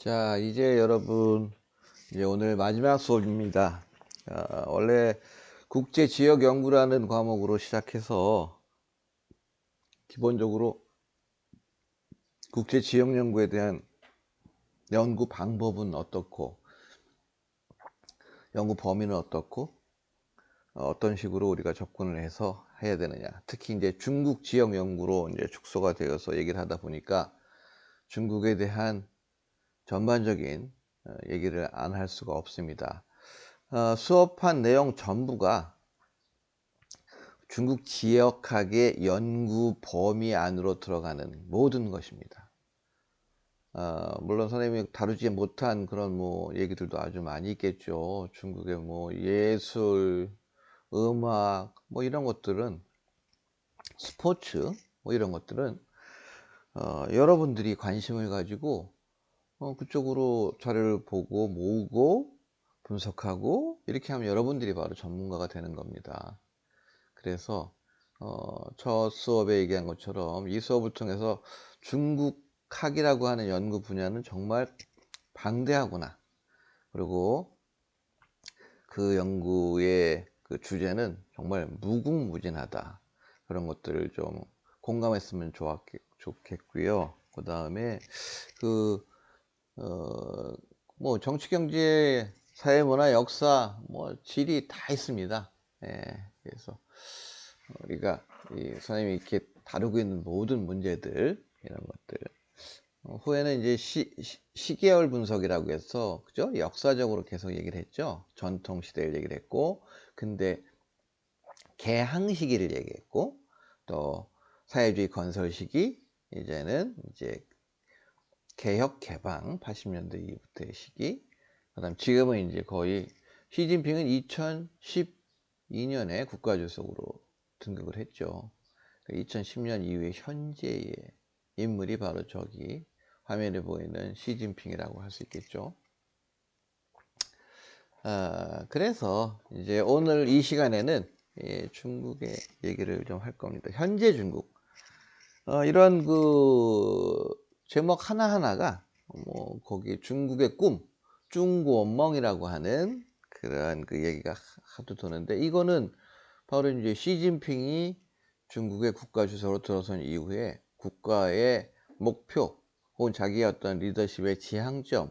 자, 이제 여러분, 이제 오늘 마지막 수업입니다. 원래 국제지역연구라는 과목으로 시작해서 기본적으로 국제지역연구에 대한 연구 방법은 어떻고, 연구 범위는 어떻고, 어떤 식으로 우리가 접근을 해서 해야 되느냐. 특히 이제 중국 지역 연구로 이제 축소가 되어서 얘기를 하다 보니까 중국에 대한 전반적인 얘기를 안 할 수가 없습니다. 수업한 내용 전부가 중국 지역학의 연구 범위 안으로 들어가는 모든 것입니다. 물론 선생님이 다루지 못한 그런 얘기들도 아주 많이 있겠죠. 중국의 예술, 음악, 이런 것들은, 스포츠, 이런 것들은, 여러분들이 관심을 가지고, 그쪽으로 자료를 보고, 모으고, 분석하고, 이렇게 하면 여러분들이 바로 전문가가 되는 겁니다. 그래서 첫 수업에 얘기한 것처럼 이 수업을 통해서 중국학이라고 하는 연구 분야는 정말 방대하구나. 그리고 그 연구의 그 주제는 정말 무궁무진하다. 그런 것들을 좀 공감했으면 좋겠고요. 그 다음에 그 정치, 경제, 사회, 문화, 역사, 지리 다 있습니다. 예, 그래서 우리가 선생님이 이렇게 다루고 있는 모든 문제들, 이런 것들, 후에는 이제 시계열 분석이라고 해서, 그죠? 역사적으로 계속 얘기를 했죠. 전통 시대를 얘기를 했고, 근데 개항 시기를 얘기했고, 또 사회주의 건설 시기, 이제 개혁 개방 80년대 이후부터의 시기, 그다음 지금은 이제 거의 시진핑은 2012년에 국가주석으로 등극을 했죠. 2010년 이후에 현재의 인물이 바로 저기 화면에 보이는 시진핑이라고 할 수 있겠죠. 그래서 이제 오늘 이 시간에는 중국의 얘기를 좀 할 겁니다. 현재 중국. 이런 그 제목 하나하나가 거기 중국의 꿈, 중구원멍이라고 하는 그런 그 얘기가 하도 도는데, 이거는 바로 이제 시진핑이 중국의 국가 주석으로 들어선 이후에 국가의 목표 혹은 자기의 어떤 리더십의 지향점,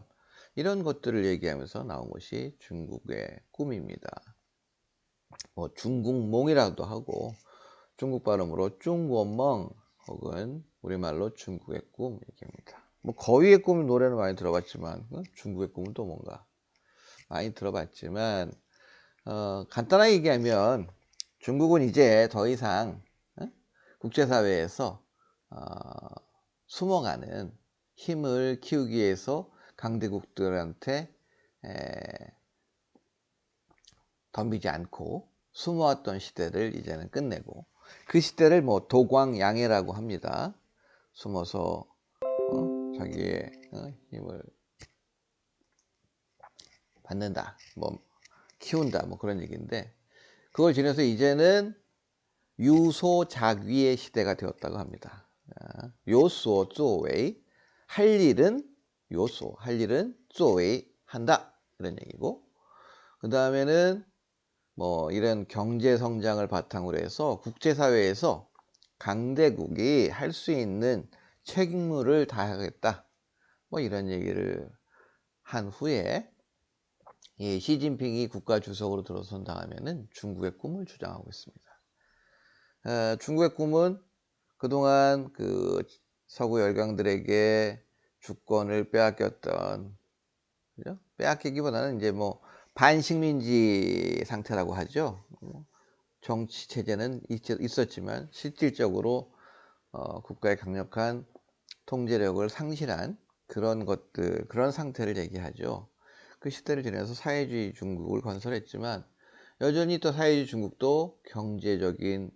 이런 것들을 얘기하면서 나온 것이 중국의 꿈입니다. 중국몽이라고도 하고 중국 발음으로 중구원멍 혹은 우리말로 중국의 꿈 얘기입니다. 거위의 꿈 노래는 많이 들어봤지만 중국의 꿈은 또 뭔가 많이 들어봤지만, 간단하게 얘기하면 중국은 이제 더 이상 국제사회에서 숨어가는 힘을 키우기 위해서 강대국들한테 덤비지 않고 숨어왔던 시대를 이제는 끝내고, 그 시대를 도광양해라고 합니다. 숨어서 자기의 힘을 받는다, 키운다, 그런 얘기인데, 그걸 지나서 이제는 유소작위의 시대가 되었다고 합니다. 요소 쪼웨이, 할 일은 요소, 할 일은 쪼웨이, 한다, 이런 얘기고, 그 다음에는 이런 경제 성장을 바탕으로 해서 국제사회에서 강대국이 할 수 있는 책임을 다하겠다, 이런 얘기를 한 후에 시진핑이 국가 주석으로 들어선 다음에는 중국의 꿈을 주장하고 있습니다. 중국의 꿈은 그동안 그 서구 열강들에게 주권을 빼앗겼던, 그죠? 빼앗기기보다는 이제 반식민지 상태라고 하죠. 정치 체제는 있었지만 실질적으로 국가의 강력한 통제력을 상실한 그런 것들, 그런 상태를 얘기하죠. 그 시대를 지나서 사회주의 중국을 건설했지만, 여전히 또 사회주의 중국도 경제적인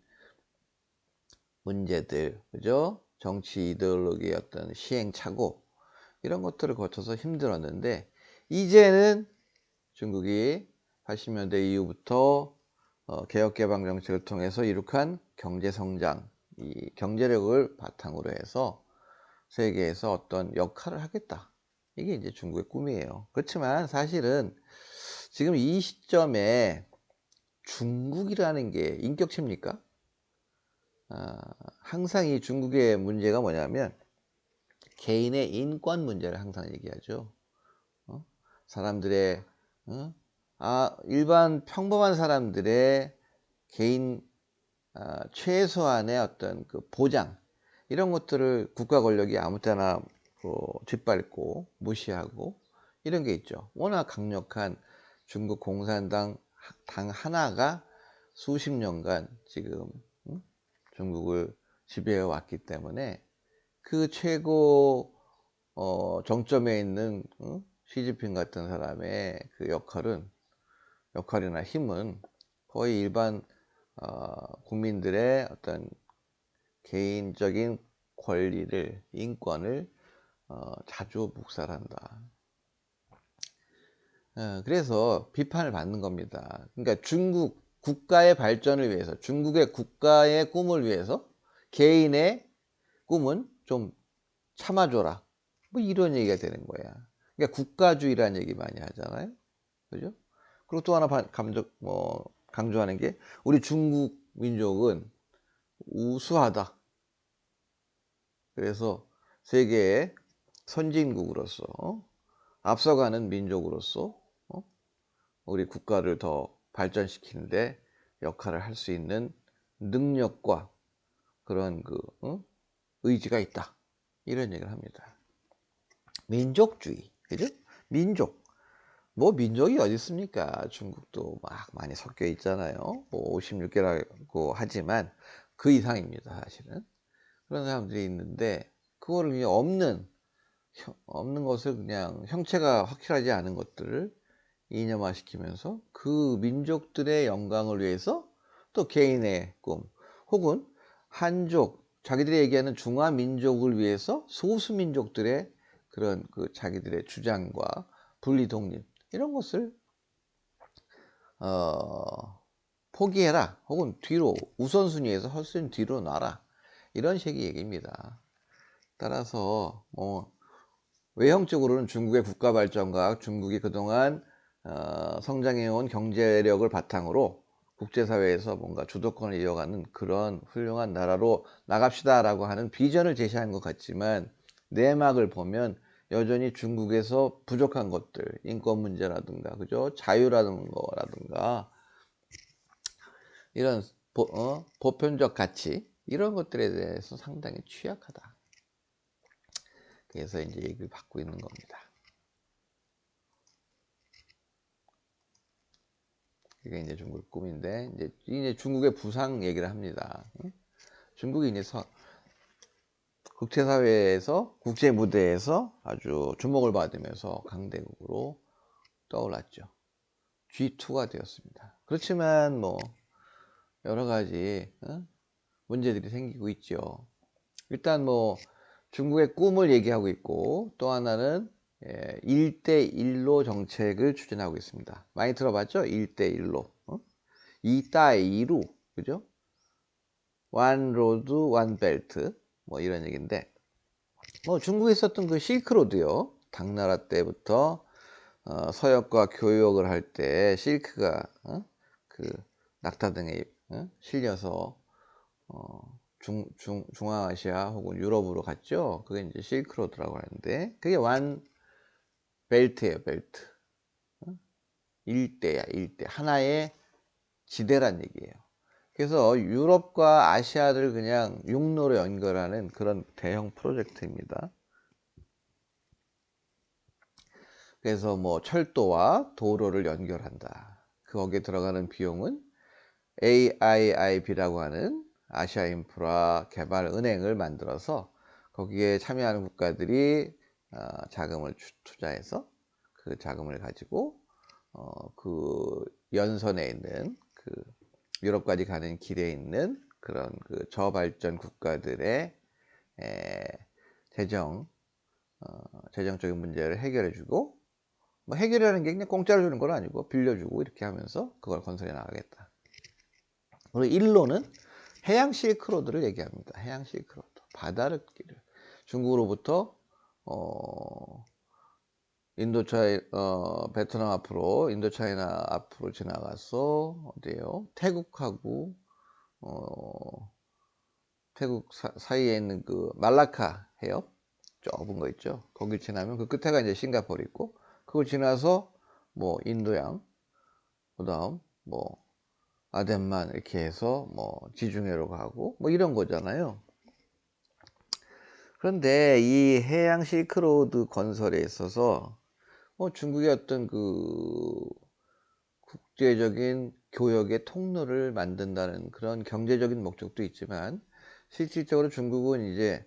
문제들, 그죠? 정치 이데올로기의 어떤 시행착오, 이런 것들을 거쳐서 힘들었는데, 이제는 중국이 80년대 이후부터 개혁개방 정책을 통해서 이룩한 경제성장, 이 경제력을 바탕으로 해서 세계에서 어떤 역할을 하겠다, 이게 이제 중국의 꿈이에요. 그렇지만 사실은 지금 이 시점에 중국이라는 게 인격체입니까? 항상 이 중국의 문제가 뭐냐면 개인의 인권 문제를 항상 얘기하죠. 사람들의 일반 평범한 사람들의 개인 최소한의 어떤 그 보장 이런 것들을 국가 권력이 아무 때나 짓밟고 무시하고 이런 게 있죠. 워낙 강력한 중국 공산당 당 하나가 수십 년간 지금 중국을 지배해 왔기 때문에 그 최고 정점에 있는 시진핑 같은 사람의 그 역할이나 힘은 거의 일반 국민들의 어떤 개인적인 권리를 인권을 자주 묵살한다. 그래서 비판을 받는 겁니다. 그러니까 중국 국가의 발전을 위해서 중국의 국가의 꿈을 위해서 개인의 꿈은 좀 참아줘라. 뭐 이런 얘기가 되는 거야. 그러니까 국가주의라는 얘기 많이 하잖아요. 그죠? 그리고 또 하나 강조하는 게 우리 중국 민족은 우수하다. 그래서 세계의 선진국으로서 앞서가는 민족으로서 우리 국가를 더 발전시키는데 역할을 할 수 있는 능력과 그런 의지가 있다. 이런 얘기를 합니다. 민족주의, 그죠? 민족. 뭐 민족이 어디 있습니까? 중국도 막 많이 섞여 있잖아요. 뭐 56개라고 하지만 그 이상입니다, 사실은. 그런 사람들이 있는데 그거를 그냥 없는 것을 그냥 형체가 확실하지 않은 것들을 이념화시키면서 그 민족들의 영광을 위해서 또 개인의 꿈 혹은 한족 자기들이 얘기하는 중화민족을 위해서 소수민족들의 그런 그 자기들의 주장과 분리독립 이런 것을 포기해라 혹은 뒤로 우선순위에서 헐순 뒤로 놔라 이런 식의 얘기입니다. 따라서 외형적으로는 중국의 국가 발전과 중국이 그동안 성장해온 경제력을 바탕으로 국제사회에서 뭔가 주도권을 이어가는 그런 훌륭한 나라로 나갑시다라고 하는 비전을 제시한 것 같지만 내막을 보면 여전히 중국에서 부족한 것들, 인권 문제라든가, 그죠? 자유라는 거라든가 이런 보편적 가치 이런 것들에 대해서 상당히 취약하다. 그래서 이제 얘기를 받고 있는 겁니다. 이게 이제 중국의 꿈인데 이제 중국의 부상 얘기를 합니다. 중국이 이제 국제사회에서 국제 무대에서 아주 주목을 받으면서 강대국으로 떠올랐죠. G2가 되었습니다. 그렇지만 뭐 여러 가지 문제들이 생기고 있죠. 일단 뭐 중국의 꿈을 얘기하고 있고 또 하나는 1대1로 정책을 추진하고 있습니다. 많이 들어봤죠? 1대1로. 이따이루, 그죠? One road, one belt. 뭐 이런 얘기인데, 뭐 중국에 있었던 그 실크로드요. 당나라 때부터 서역과 교역을 할 때 실크가 그 낙타 등에 실려서 중앙아시아 혹은 유럽으로 갔죠. 그게 이제 실크로드라고 하는데 그게 완 벨트예요, 벨트. 일대야, 일대. 하나의 지대란 얘기예요. 그래서 유럽과 아시아를 그냥 육로로 연결하는 그런 대형 프로젝트입니다. 그래서 뭐 철도와 도로를 연결한다. 거기에 들어가는 비용은 AIIB라고 하는 아시아 인프라 개발 은행을 만들어서 거기에 참여하는 국가들이 자금을 투자해서 그 자금을 가지고 그 연선에 있는 그 유럽까지 가는 길에 있는 그런 그 저발전 국가들의 재정적인 문제를 해결해주고 뭐 해결하는 게 그냥 공짜로 주는 건 아니고 빌려주고 이렇게 하면서 그걸 건설해 나가겠다. 그리고 일로는 해양 실크로드를 얘기합니다. 해양 실크로드, 바다를 길을 중국으로부터 베트남 앞으로 인도차이나 앞으로 지나가서 어디에요? 태국하고 태국 사이에 있는 그 말라카 해협 좁은 거 있죠. 거기 지나면 그 끝에가 이제 싱가포르 있고 그걸 지나서 뭐 인도양 그다음 뭐 아덴만 이렇게 해서 뭐 지중해로 가고 뭐 이런 거잖아요. 그런데 이 해양 실크로드 건설에 있어서 중국의 어떤 그 국제적인 교역의 통로를 만든다는 그런 경제적인 목적도 있지만 실질적으로 중국은 이제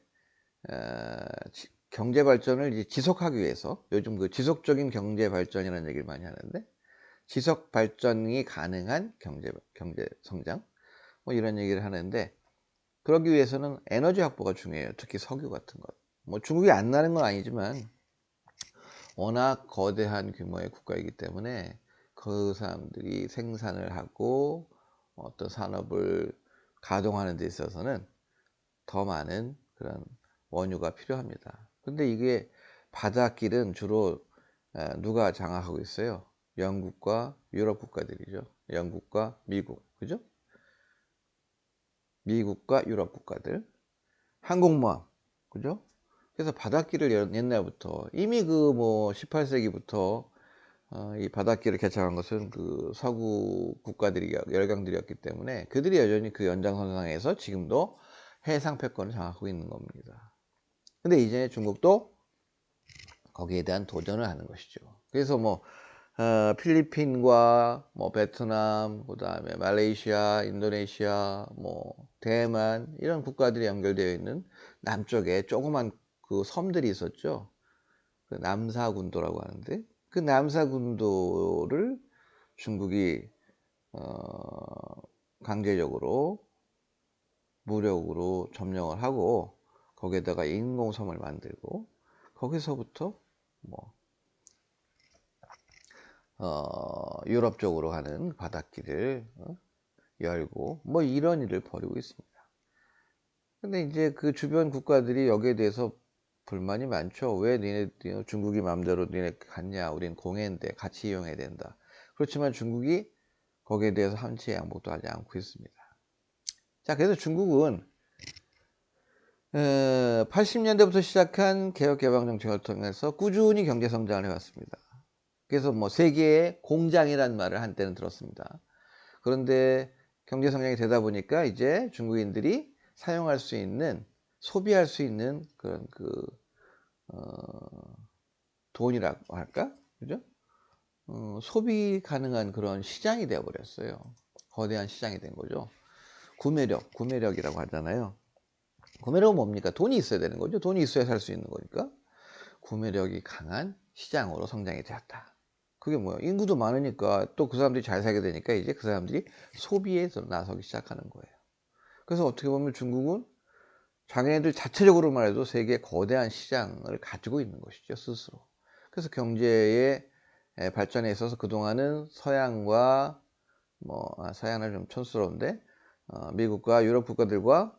경제 발전을 이제 지속하기 위해서 요즘 그 지속적인 경제 발전이라는 얘기를 많이 하는데 지속 발전이 가능한 경제 성장 뭐 이런 얘기를 하는데 그러기 위해서는 에너지 확보가 중요해요. 특히 석유 같은 것. 뭐 중국이 안 나는 건 아니지만 워낙 거대한 규모의 국가이기 때문에 그 사람들이 생산을 하고 어떤 산업을 가동하는 데 있어서는 더 많은 그런 원유가 필요합니다. 근데 이게 바닷길은 주로 누가 장악하고 있어요? 영국과 유럽 국가들이죠. 영국과 미국, 그죠? 미국과 유럽 국가들. 항공모함, 그죠? 그래서 바닷길을 옛날부터 이미 그 뭐 18세기부터 이 바닷길을 개척한 것은 그 서구 국가들이 열강들이었기 때문에 그들이 여전히 그 연장선상에서 지금도 해상패권을 장악하고 있는 겁니다. 근데 이제 중국도 거기에 대한 도전을 하는 것이죠. 그래서 뭐 필리핀과 뭐 베트남, 그다음에 말레이시아, 인도네시아, 뭐 대만 이런 국가들이 연결되어 있는 남쪽에 조그만 그 섬들이 있었죠. 그 남사군도라고 하는데 그 남사군도를 중국이 강제적으로 무력으로 점령을 하고 거기에다가 인공섬을 만들고 거기서부터 뭐 유럽 쪽으로 가는 바닷길을 열고 뭐 이런 일을 벌이고 있습니다. 근데 이제 그 주변 국가들이 여기에 대해서 불만이 많죠. 왜 니네 중국이 마음대로 니네 갔냐? 우린 공해인데 같이 이용해야 된다. 그렇지만 중국이 거기에 대해서 한치의 양보도 하지 않고 있습니다. 자, 그래서 중국은 80년대부터 시작한 개혁개방 정책을 통해서 꾸준히 경제 성장을 해왔습니다. 그래서 뭐 세계의 공장이라는 말을 한때는 들었습니다. 그런데 경제 성장이 되다 보니까 이제 중국인들이 사용할 수 있는 소비할 수 있는 그런 돈이라고 할까? 그죠? 소비 가능한 그런 시장이 되어 버렸어요. 거대한 시장이 된 거죠. 구매력이라고 하잖아요. 구매력은 뭡니까? 돈이 있어야 되는 거죠. 돈이 있어야 살 수 있는 거니까. 구매력이 강한 시장으로 성장이 되었다. 그게 뭐야? 인구도 많으니까 또 그 사람들이 잘 살게 되니까 이제 그 사람들이 소비에 나서기 시작하는 거예요. 그래서 어떻게 보면 중국은 자기네들 자체적으로만 해도 세계의 거대한 시장을 가지고 있는 것이죠, 스스로. 그래서 경제의 발전에 있어서 그동안은 서양과 서양은 좀 촌스러운데 미국과 유럽 국가들과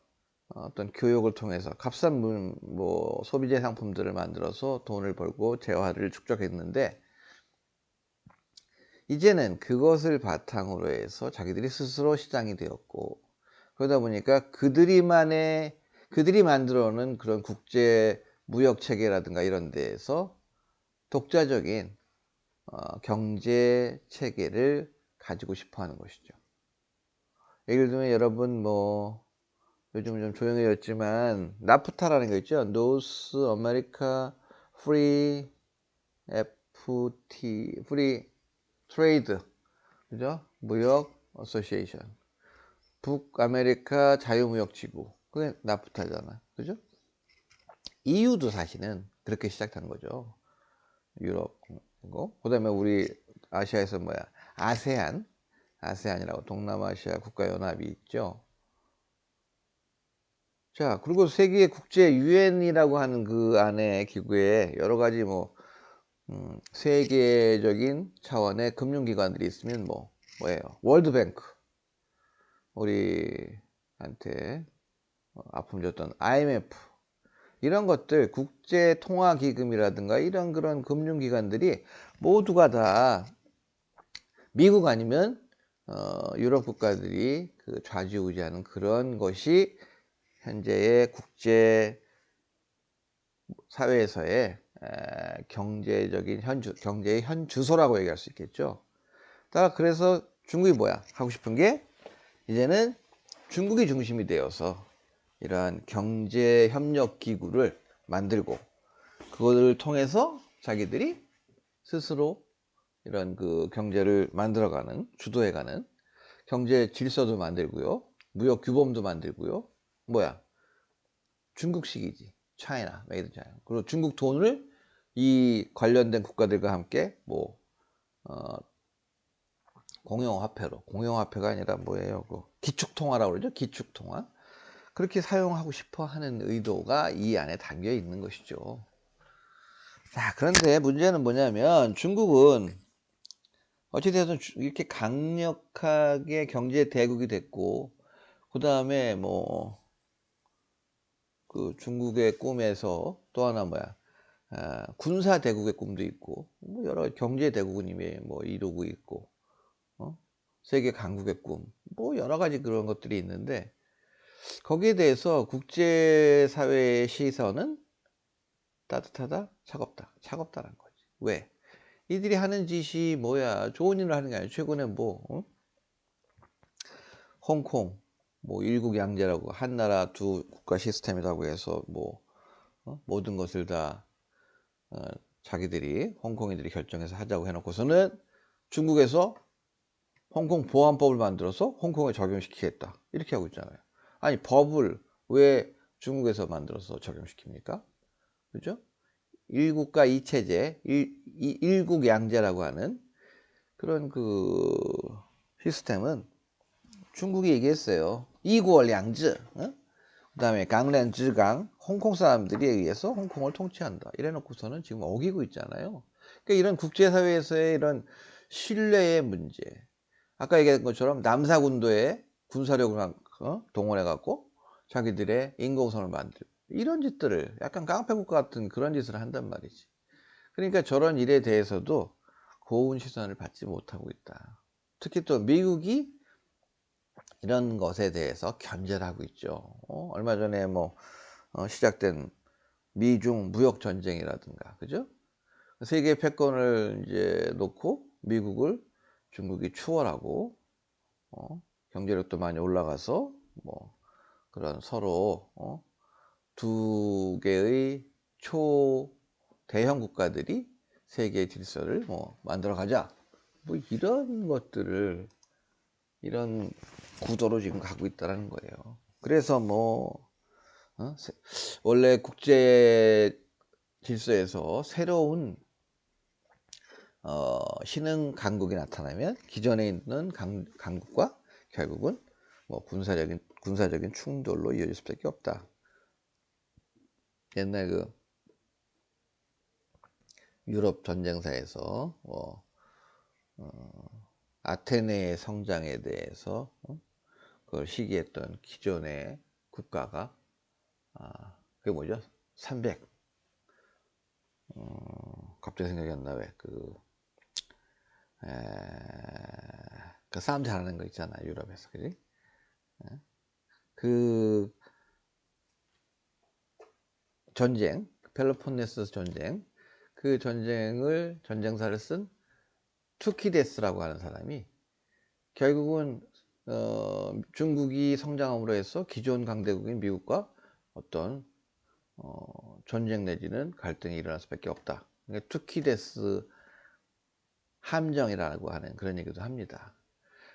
어떤 교육을 통해서 값싼 소비재 상품들을 만들어서 돈을 벌고 재화를 축적했는데 이제는 그것을 바탕으로 해서 자기들이 스스로 시장이 되었고 그러다 보니까 그들이 만들어 놓은 그런 국제 무역 체계라든가 이런 데에서 독자적인 경제 체계를 가지고 싶어 하는 것이죠. 예를 들면 여러분 뭐 요즘 좀 조용해졌지만 나프타라는 거 있죠. 노스 아메리카 프리 FT 프리 트레이드 그죠? 무역 어소시에이션 북아메리카 자유무역지구 그게 나프타잖아. 그죠? EU도 사실은 그렇게 시작한 거죠. 유럽 거. 그다음에 우리 아시아에서 아세안이라고 동남아시아 국가연합이 있죠. 자, 그리고 세계 국제 유엔이라고 하는 그 안에 기구에 여러 가지 세계적인 차원의 금융기관들이 있으면 뭐예요? 월드뱅크, 우리한테 아픔 줬던 IMF, 이런 것들 국제통화기금이라든가 이런 그런 금융기관들이 모두가 다 미국 아니면 유럽 국가들이 그 좌지우지하는 그런 것이 현재의 국제 사회에서의 경제적인 경제의 현 주소라고 얘기할 수 있겠죠. 그래서 중국이 뭐야? 하고 싶은 게 이제는 중국이 중심이 되어서 이러한 경제협력기구를 만들고 그거를 통해서 자기들이 스스로 이런 그 경제를 만들어가는, 주도해가는 경제 질서도 만들고요. 무역 규범도 만들고요. 뭐야? 중국식이지. 차이나, 메이드 차이나. 그리고 중국 돈을 이 관련된 국가들과 함께 뭐 공용화폐가 아니라 뭐예요? 그 기축통화라고 그러죠. 기축통화. 그렇게 사용하고 싶어 하는 의도가 이 안에 담겨 있는 것이죠. 자, 그런데 문제는 뭐냐면 중국은 어찌되었든 이렇게 강력하게 경제 대국이 됐고, 그 다음에 뭐 그 중국의 꿈에서 또 하나 뭐야, 군사 대국의 꿈도 있고, 뭐 여러 경제 대국은 이미 뭐 이루고 있고, 세계 강국의 꿈, 뭐 여러 가지 그런 것들이 있는데, 거기에 대해서 국제사회의 시선은 따뜻하다, 차갑다라는 거지. 왜? 이들이 하는 짓이 뭐야? 좋은 일을 하는 게 아니야. 최근에 뭐 홍콩, 뭐 일국양제라고 한나라 두 국가 시스템이라고 해서 뭐 모든 것을 다 자기들이 홍콩인들이 결정해서 하자고 해놓고서는 중국에서 홍콩 보안법을 만들어서 홍콩에 적용시키겠다 이렇게 하고 있잖아요. 아니 법을 왜 중국에서 만들어서 적용시킵니까? 그죠? 일국가 이체제, 일국양제라고 하는 그런 그 시스템은 중국이 얘기했어요. 이국량제, 그다음에 강렌즈강, 홍콩 사람들에 의해서 홍콩을 통치한다. 이래놓고서는 지금 어기고 있잖아요. 그러니까 이런 국제사회에서의 이런 신뢰의 문제. 아까 얘기한 것처럼 남사군도에 군사력을 동원해갖고 자기들의 인공선을 만들고 이런 짓들을 약간 깡패국가 같은 그런 짓을 한단 말이지. 그러니까 저런 일에 대해서도 고운 시선을 받지 못하고 있다. 특히 또 미국이 이런 것에 대해서 견제를 하고 있죠. 얼마 전에 뭐 시작된 미중 무역 전쟁이라든가, 그죠? 세계 패권을 이제 놓고 미국을 중국이 추월하고 경제력도 많이 올라가서 뭐 그런 서로 두 개의 초대형 국가들이 세계 질서를 뭐 만들어 가자. 뭐 이런 것들을 이런 구도로 지금 가고 있다는 거예요. 그래서 뭐 원래 국제 질서에서 새로운 신흥 강국이 나타나면 기존에 있는 강국과 결국은 뭐 군사적인 충돌로 이어질 수밖에 없다. 옛날 그 유럽 전쟁사에서 아테네의 성장에 대해서 그걸 시기했던 기존의 국가가 그게 뭐죠? 300 갑자기 생각이 안 나. 왜 그 싸움 잘하는 거 있잖아 유럽에서, 그지? 그 전쟁, 펠로폰네소스 전쟁, 그 전쟁사를 쓴 투키데스라고 하는 사람이 결국은 중국이 성장함으로 해서 기존 강대국인 미국과 어떤 전쟁 내지는 갈등이 일어날 수밖에 없다. 그러니까 투키데스 함정이라고 하는 그런 얘기도 합니다.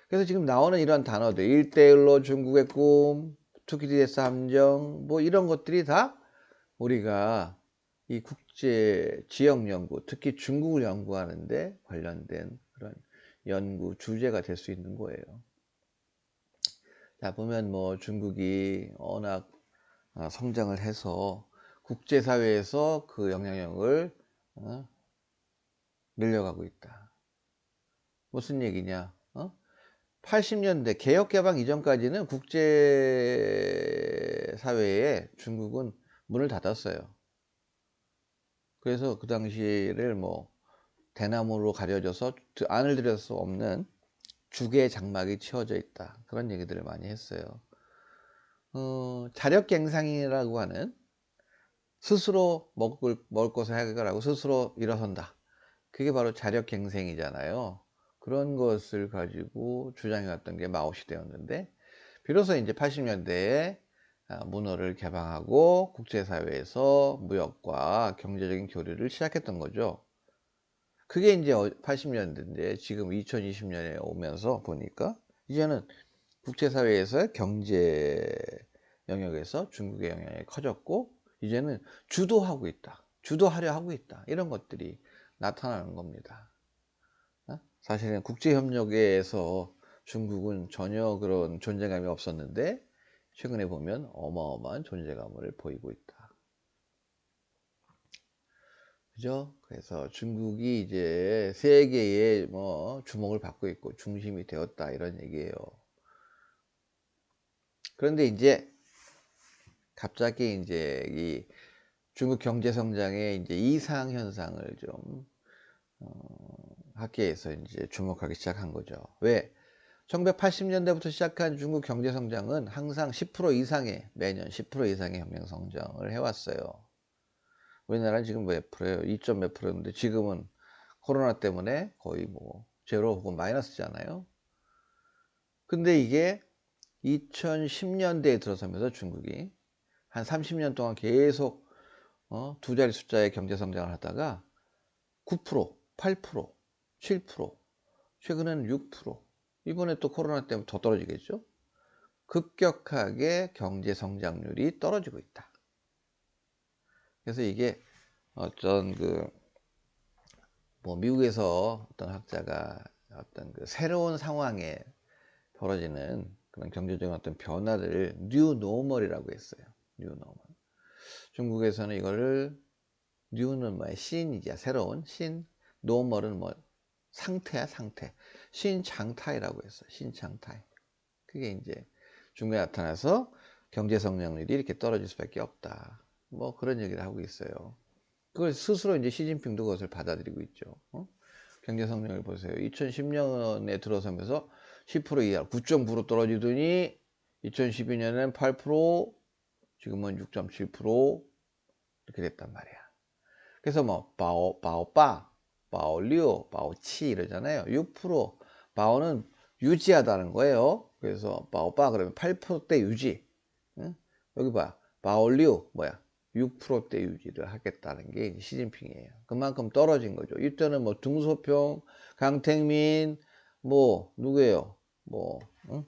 그래서 지금 나오는 이런 단어들, 1대1로 중국의 꿈, 투키디데스 함정, 뭐 이런 것들이 다 우리가 이 국제 지역 연구, 특히 중국을 연구하는데 관련된 그런 연구 주제가 될 수 있는 거예요. 자, 보면 뭐 중국이 워낙 성장을 해서 국제사회에서 그 영향력을 늘려가고 있다. 무슨 얘기냐? 80년대 개혁개방 이전까지는 국제사회에 중국은 문을 닫았어요. 그래서 그 당시를 뭐 대나무로 가려져서 안을 들여서 수 없는 죽의 장막이 치워져 있다. 그런 얘기들을 많이 했어요. 자력갱상이라고 하는 스스로 먹을 것을 해결하고 스스로 일어선다. 그게 바로 자력갱생이잖아요. 그런 것을 가지고 주장해 왔던 게 마오시대였는데, 비로소 이제 80년대에 문어를 개방하고 국제사회에서 무역과 경제적인 교류를 시작했던 거죠. 그게 이제 80년대인데 지금 2020년에 오면서 보니까 이제는 국제사회에서 경제 영역에서 중국의 영향이 커졌고, 이제는 주도하고 있다. 주도하려 하고 있다. 이런 것들이 나타나는 겁니다. 사실은 국제협력에서 중국은 전혀 그런 존재감이 없었는데, 최근에 보면 어마어마한 존재감을 보이고 있다. 그죠? 그래서 중국이 이제 세계에 뭐 주목을 받고 있고 중심이 되었다, 이런 얘기예요. 그런데 이제 갑자기 이제 이 중국 경제 성장의 이제 이상 현상을 좀 학계에서 이제 주목하기 시작한 거죠. 왜? 1980년대부터 시작한 중국 경제 성장은 항상 10% 이상의, 매년 10% 이상의 혁명 성장을 해왔어요. 우리나라는 지금 몇 프로예요? 2점 몇 프로였는데 지금은 코로나 때문에 거의 뭐 제로 혹은 마이너스잖아요. 근데 이게 2010년대에 들어서면서 중국이 한 30년 동안 계속 두 자리 숫자의 경제 성장을 하다가 9%, 8%, 7%, 최근에는 6%, 이번에 또 코로나 때문에 더 떨어지겠죠? 급격하게 경제 성장률이 떨어지고 있다. 그래서 이게 어떤 뭐 미국에서 어떤 학자가 어떤 새로운 상황에 벌어지는 그런 경제적인 어떤 변화를 뉴 노멀이라고 했어요. 뉴 노멀. 중국에서는 이거를 뉴는 뭐야? 신이자 새로운 신, 노멀은 뭐 상태야, 상태. 신장타이라고 했어요. 신장타이. 그게 이제 중국에 나타나서 경제 성장률이 이렇게 떨어질 수밖에 없다. 뭐 그런 얘기를 하고 있어요. 그걸 스스로 이제 시진핑도 그것을 받아들이고 있죠. 경제 성장을 보세요. 2010년에 들어서면서 10% 이하, 9.9로 떨어지더니 2012년엔 8%, 지금은 6.7% 이렇게 됐단 말이야. 그래서 뭐 바오빠, 바오리오, 바오치 이러잖아요. 6%, 바오는 유지하다는 거예요. 그래서 바오빠 그러면 8%대 유지. 응? 여기 봐, 바오리오 뭐야? 6%대 유지를 하겠다는 게 시진핑이에요. 그만큼 떨어진 거죠. 이때는 뭐 등소평, 강택민, 뭐 누구예요? 뭐 응?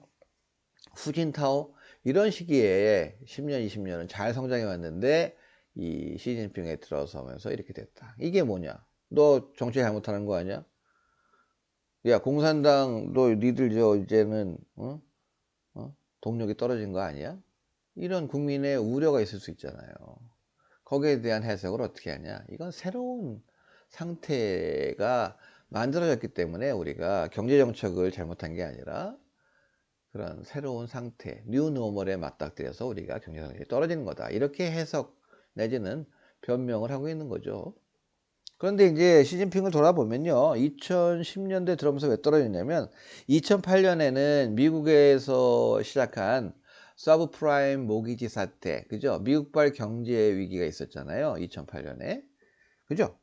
후진타오 이런 시기에 10년, 20년은 잘 성장해 왔는데 이 시진핑에 들어서면서 이렇게 됐다. 이게 뭐냐? 너 정치 잘못하는 거 아니야? 야, 공산당 너 니들 이제는 동력이 떨어진 거 아니야? 이런 국민의 우려가 있을 수 있잖아요. 거기에 대한 해석을 어떻게 하냐? 이건 새로운 상태가 만들어졌기 때문에 우리가 경제 정책을 잘못한 게 아니라 그런 새로운 상태, 뉴 노멀에 맞닥뜨려서 우리가 경제 성장이 떨어지는 거다. 이렇게 해석 내지는 변명을 하고 있는 거죠. 그런데 이제 시진핑을 돌아보면요. 2010년대 들어오면서 왜 떨어졌냐면 2008년에는 미국에서 시작한 서브프라임 모기지 사태, 그죠? 미국발 경제 위기가 있었잖아요. 2008년에. 그죠?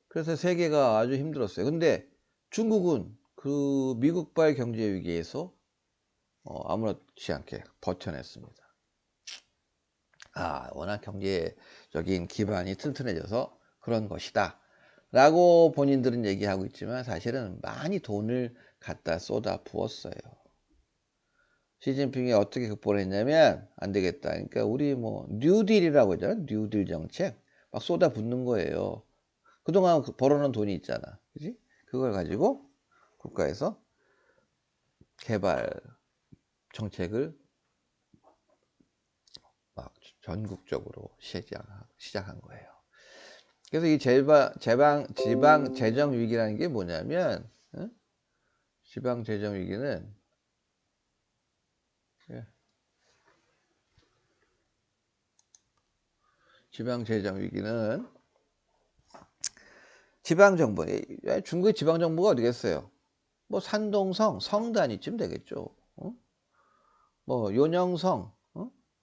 그래서 세계가 아주 힘들었어요. 근데 중국은 그 미국발 경제 위기에서 아무렇지 않게 버텨냈습니다. 워낙 경제적인 기반이 튼튼해져서 그런 것이다. 라고 본인들은 얘기하고 있지만 사실은 많이 돈을 갖다 쏟아 부었어요. 시진핑이 어떻게 극복을 했냐면 안 되겠다. 그러니까 우리 뭐 뉴딜이라고 하잖아요. 뉴딜 정책 막 쏟아 붓는 거예요. 그동안 벌어놓은 돈이 있잖아. 그지? 그걸 가지고 국가에서 개발 정책을 막 전국적으로 시작한 거예요. 그래서 이 지방 재정 위기라는 게 뭐냐면, 지방 재정 위기는 지방재정 위기는 지방정부, 중국의 지방정부가 어디겠어요? 뭐 산동성, 성 단위쯤 되겠죠. 뭐 요녕성,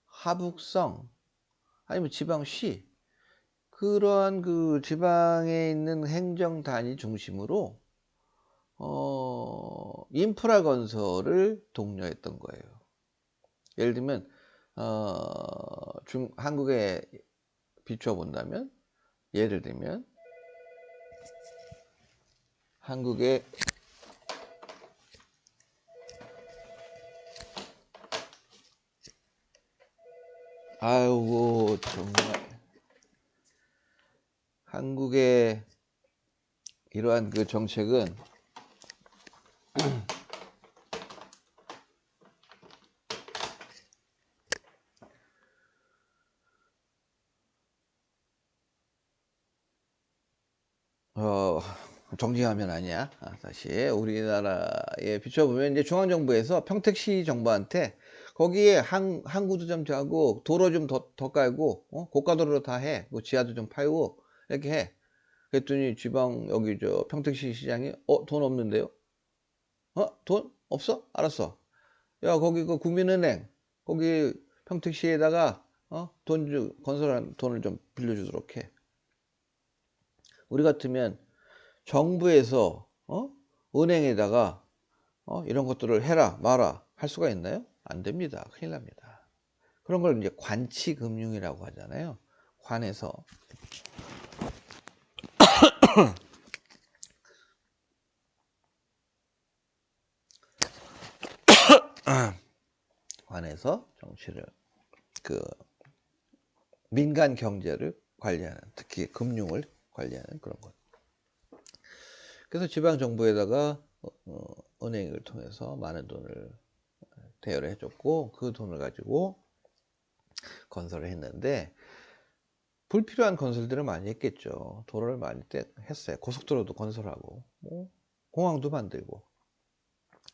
하북성, 아니면 지방시, 그러한 그 지방에 있는 행정 단위 중심으로 인프라 건설을 독려했던 거예요. 예를 들면 한국에 비추어 본다면, 예를 들면 한국의 아이고 정말 한국의 이러한 그 정책은 정리하면 아니야. 다시 우리나라에 비춰보면 이제 중앙정부에서 평택시 정부한테 거기에 항구도 좀 하고 도로 좀 더 깔고 고가도로 다 해. 뭐 지하도 좀 팔고 이렇게 해. 그랬더니 지방 여기 저 평택시 시장이 돈 없는데요? 돈 없어? 알았어. 야 거기 그 국민은행 거기 평택시에다가 건설한 돈을 좀 빌려주도록 해. 우리 같으면 정부에서 은행에다가 이런 것들을 해라 마라 할 수가 있나요? 안 됩니다. 큰일 납니다. 그런 걸 이제 관치금융이라고 하잖아요. 관에서 정치를 그 민간 경제를 관리하는, 특히 금융을 관리하는 그런 것. 그래서 지방 정부에다가 은행을 통해서 많은 돈을 대여를 해줬고 그 돈을 가지고 건설을 했는데 불필요한 건설들을 많이 했겠죠. 도로를 많이 했어요. 고속도로도 건설하고 뭐 공항도 만들고.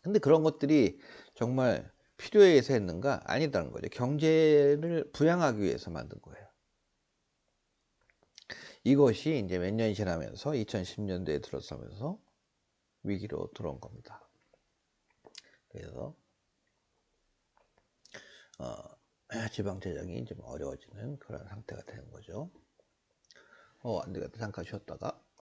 근데 그런 것들이 정말 필요에 의해서 했는가? 아니다는 거죠. 경제를 부양하기 위해서 만든 거예요. 이것이 이제 몇 년이 지나면서 2010년대에 들어서면서 위기로 들어온 겁니다. 그래서 지방 재정이 좀 어려워지는 그런 상태가 되는 거죠. 안 되겠다. 잠깐 쉬었다가.